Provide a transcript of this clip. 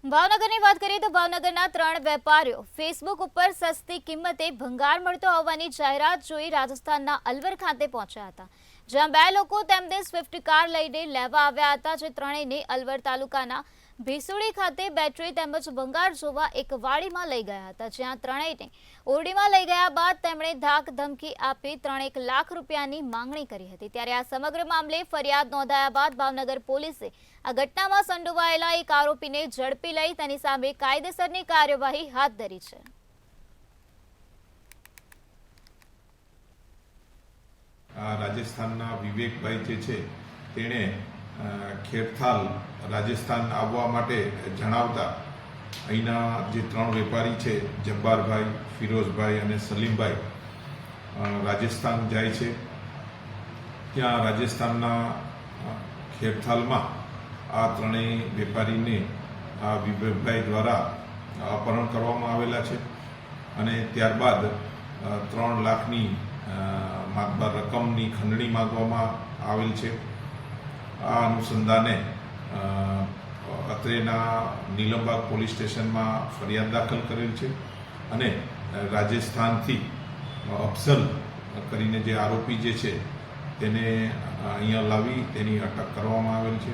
ભાવનગરની વાત કરીએ તો ભાવનગરના 3 વેપારીઓ ફેસબુક ઉપર સસ્તી કિંમતે ભંગાર મળતો હોવાની જાહેરાત જોઈ રાજસ્થાનના અલવર ખાતે પહોંચ્યા હતા, જ્યાં 2 લોકો તેમને સ્વિફ્ટ કાર લઈને લેવા આવ્યા હતા, જે ત્રણેયને અલવર તાલુકાના ભીસુડી ખાતે બેટરી તેમજ ભંગાર જોવા એક વાડીમાં લઈ ગયા હતા, જ્યાં ત્રણેયને ઓરડીમાં લઈ ગયા બાદ તેમણે ધાક ધમકી આપી 3 લાખ રૂપિયાની માંગણી કરી હતી। ત્યારે આ સમગ્ર મામલે ફરિયાદ નોંધાયા બાદ ભાવનગર પોલીસે આ ઘટનામાં સંડોવાયેલા એક આરોપીને ઝડપી લઈ તેની સામે કાયદેસરની કાર્યવાહી હાથ ધરી છે। રાજસ્થાનના વિવેકભાઈ જે છે તેણે ખેરથાલ રાજસ્થાન આવવા માટે જણાવતા અહીંના જે 3 વેપારી છે જબ્બારભાઈ, ફિરોઝભાઈ અને સલીમભાઈ રાજસ્થાન જાય છે। ત્યાં રાજસ્થાનના ખેરથાલમાં આ ત્રણેય વેપારીને આ વિવેકભાઈ દ્વારા અપહરણ કરવામાં આવેલા છે અને ત્યારબાદ 3 લાખની માતબાર રકમની ખંડણી માંગવામાં આવેલ છે। આ અનુસંધાને અત્રેના નીલમબાગ પોલીસ સ્ટેશનમાં ફરિયાદ દાખલ કરેલ છે અને રાજસ્થાનથી અફઝલ કરીને જે આરોપી જે છે તેને અહીંયા લાવી તેની અટક કરવામાં આવેલ છે।